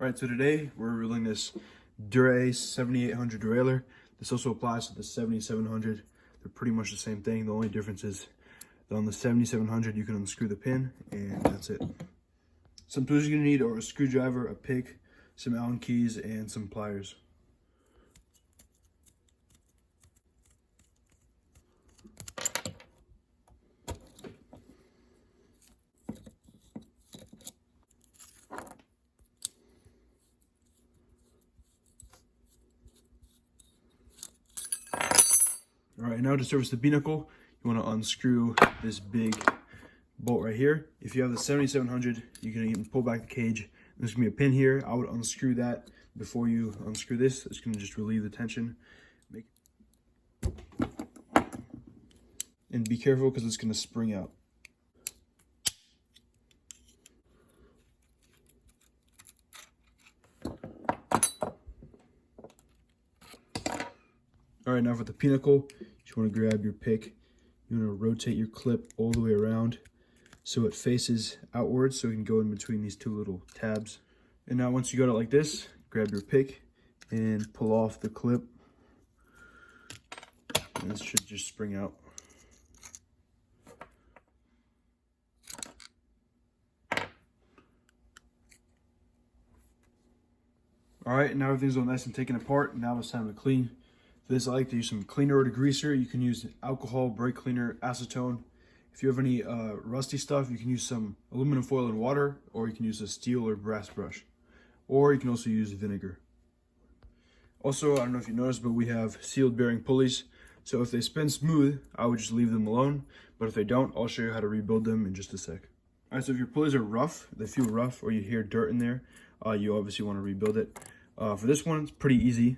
Alright, so today we're revealing this Dura 7800 derailleur. This also applies to the 7700. They're pretty much the same thing. The only difference is that on the 7700 you can unscrew the pin and that's it. Some tools you're going to need are a screwdriver, a pick, some Allen keys, and some pliers. All right, now to service the B-knuckle, you want to unscrew this big bolt right here. If you have the 7700, you can even pull back the cage. There's going to be a pin here. I would unscrew that before you unscrew this. It's going to just relieve the tension. And be careful because it's going to spring out. All right, now for the pinnacle, you just want to grab your pick. You want to rotate your clip all the way around so it faces outwards so it can go in between these two little tabs. And now once you got it like this, grab your pick and pull off the clip. And this should just spring out. All right, now everything's all nice and taken apart. Now it's time to clean. For this, I like to use some cleaner or degreaser. You can use alcohol, brake cleaner, acetone. If you have any rusty stuff, you can use some aluminum foil and water, or you can use a steel or brass brush. Or you can also use vinegar. Also, I don't know if you noticed, but we have sealed bearing pulleys. So if they spin smooth, I would just leave them alone. But if they don't, I'll show you how to rebuild them in just a sec. All right, so if your pulleys are rough, they feel rough, or you hear dirt in there, you obviously want to rebuild it. For this one, it's pretty easy.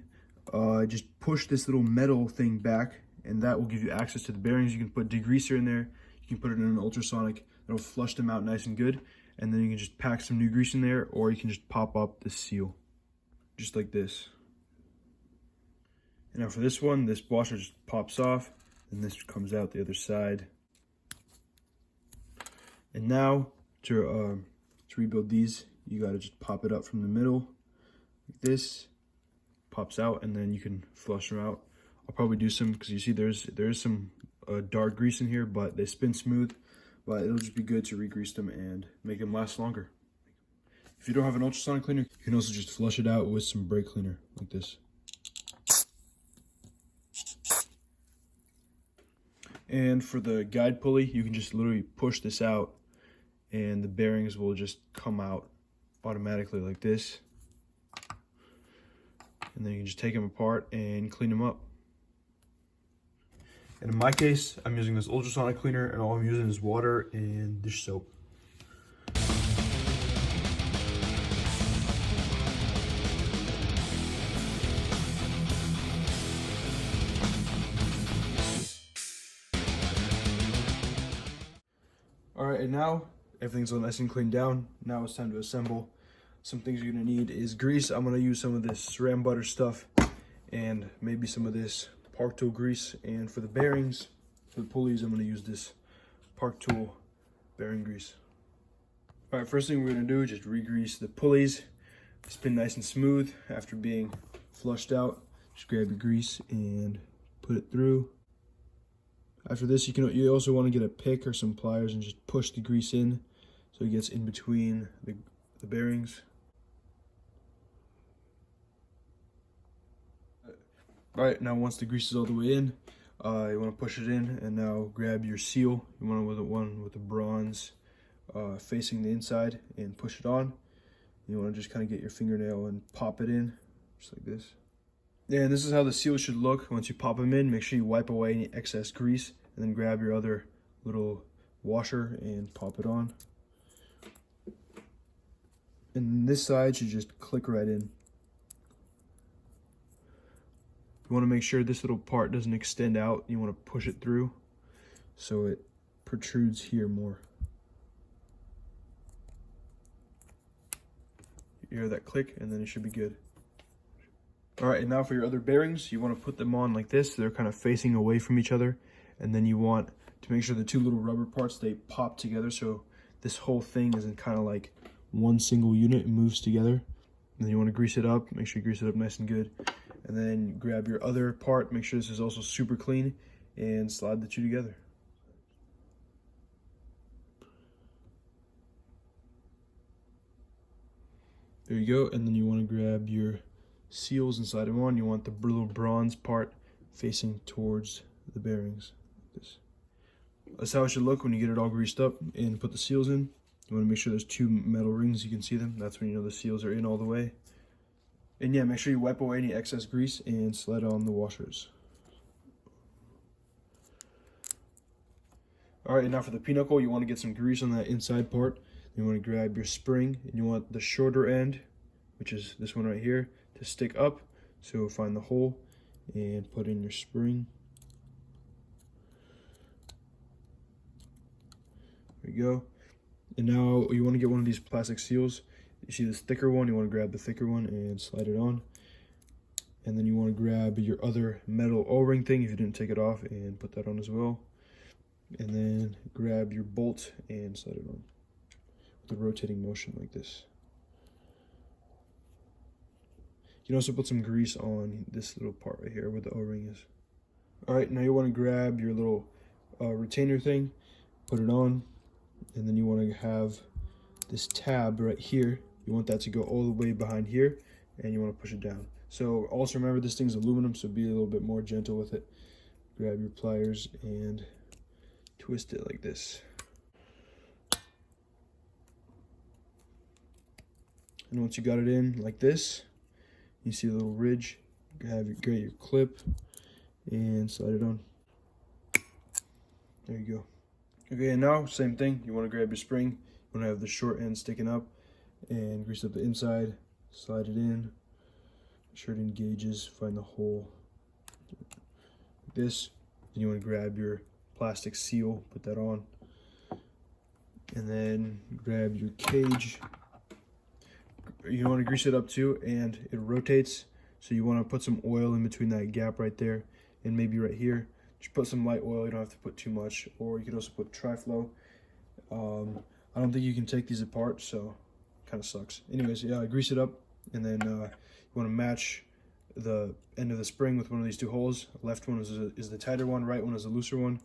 Just push this little metal thing back and that will give you access to the bearings. You can put degreaser in there, you can put it in an ultrasonic, that'll flush them out nice and good, and then you can just pack some new grease in there, or you can just pop up the seal just like this. And now for this one, this washer just pops off and this comes out the other side. And now to rebuild these, you got to just pop it up from the middle like this. Pops out, and then you can flush them out. I'll probably do some because you see there is some dark grease in here, but they spin smooth. But it'll just be good to re-grease them and make them last longer. If you don't have an ultrasonic cleaner, you can also just flush it out with some brake cleaner like this. And for the guide pulley, you can just literally push this out and the bearings will just come out automatically like this. And then you can just take them apart and clean them up. And in my case, I'm using this ultrasonic cleaner, and all I'm using is water and dish soap. All right, and now everything's all nice and cleaned down. Now it's time to assemble. Some things you're gonna need is grease. I'm gonna use some of this Ram butter stuff and maybe some of this Park Tool grease. And for the bearings, for the pulleys, I'm gonna use this Park Tool bearing grease. All right, first thing we're gonna do is just re-grease the pulleys. Spin nice and smooth after being flushed out. Just grab your grease and put it through. After this, you also want to get a pick or some pliers and just push the grease in so it gets in between the bearings. All right, now once the grease is all the way in, you want to push it in, and now grab your seal. You want one with the bronze facing the inside and push it on. You want to just kind of get your fingernail and pop it in, just like this. And this is how the seal should look once you pop them in. Make sure you wipe away any excess grease, and then grab your other little washer and pop it on. And this side should just click right in. You want to make sure this little part doesn't extend out. You want to push it through so it protrudes here more. You hear that click, and then it should be good. All right, and now for your other bearings, you want to put them on like this. They're kind of facing away from each other. And then you want to make sure the two little rubber parts, they pop together so this whole thing isn't kind of like one single unit, it moves together. And then you want to grease it up. Make sure you grease it up nice and good. And then grab your other part. Make sure this is also super clean. And slide the two together. There you go. And then you want to grab your seals and slide them on. You want the little bronze part facing towards the bearings. Like this. That's how it should look when you get it all greased up and put the seals in. You want to make sure there's two metal rings, you can see them. That's when you know the seals are in all the way. And yeah, make sure you wipe away any excess grease and slide on the washers. Alright, and now for the pinnacle, you want to get some grease on that inside part. You want to grab your spring, and you want the shorter end, which is this one right here, to stick up. So find the hole and put in your spring. There you go. And now you want to get one of these plastic seals. You see this thicker one, you want to grab the thicker one and slide it on. And then you want to grab your other metal O-ring thing if you didn't take it off and put that on as well. And then grab your bolt and slide it on with a rotating motion like this. You can also put some grease on this little part right here where the O-ring is. Alright, now you want to grab your little retainer thing, put it on, and then you want to have this tab right here. You want that to go all the way behind here, and you want to push it down. So also remember, this thing's aluminum, so be a little bit more gentle with it. Grab your pliers and twist it like this. And once you got it in like this, you see a little ridge. You get your clip and slide it on. There you go. Okay, and now same thing. You want to grab your spring. You want to have the short end sticking up and grease up the inside. Slide it in. Make sure it engages. Find the hole like this. Then you want to grab your plastic seal. Put that on. And then grab your cage. You want to grease it up too, and it rotates. So you want to put some oil in between that gap right there, and maybe right here. Just put some light oil. You don't have to put too much, or you could also put Tri-Flow. I don't think you can take these apart, so kind of sucks. Anyways, yeah, grease it up, and then you want to match the end of the spring with one of these two holes. The left one is the tighter one, right one is the looser one.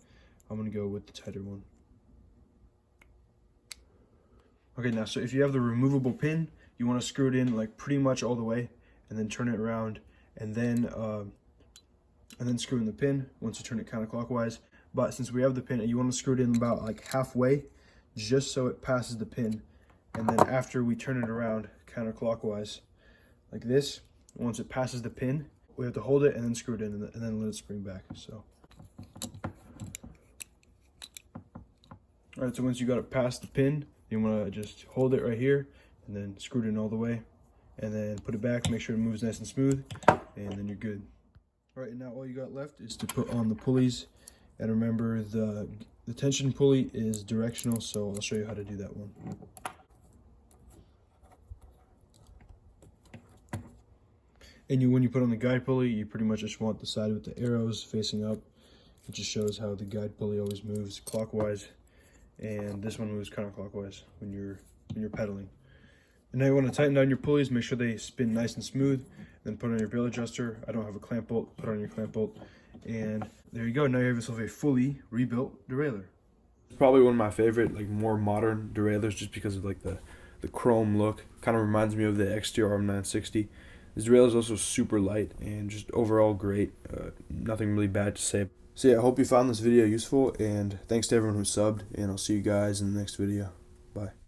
I'm gonna go with the tighter one. Okay, now so if you have the removable pin, you want to screw it in like pretty much all the way, and then turn it around, and then screw in the pin once you turn it counterclockwise. But since we have the pin, you want to screw it in about like halfway, just so it passes the pin. And then after we turn it around counterclockwise, like this, once it passes the pin, we have to hold it and then screw it in, and then let it spring back. So, all right. So once you got it past the pin, you want to just hold it right here, and then screw it in all the way, and then put it back. Make sure it moves nice and smooth, and then you're good. All right, and now all you got left is to put on the pulleys. And remember, the tension pulley is directional, so I'll show you how to do that one. And when you put on the guide pulley, you pretty much just want the side with the arrows facing up. It just shows how the guide pulley always moves clockwise, and this one moves counterclockwise when you're pedaling. And now you want to tighten down your pulleys, make sure they spin nice and smooth, then put on your bail adjuster. I don't have a clamp bolt, put on your clamp bolt, and there you go. Now you have yourself a fully rebuilt derailleur. It's probably one of my favorite, like, more modern derailleurs, just because of like the chrome look. Kind of reminds me of the XTR 960. This derailleur is also super light and just overall great. Nothing really bad to say. So yeah, I hope you found this video useful, and thanks to everyone who subbed, and I'll see you guys in the next video. Bye.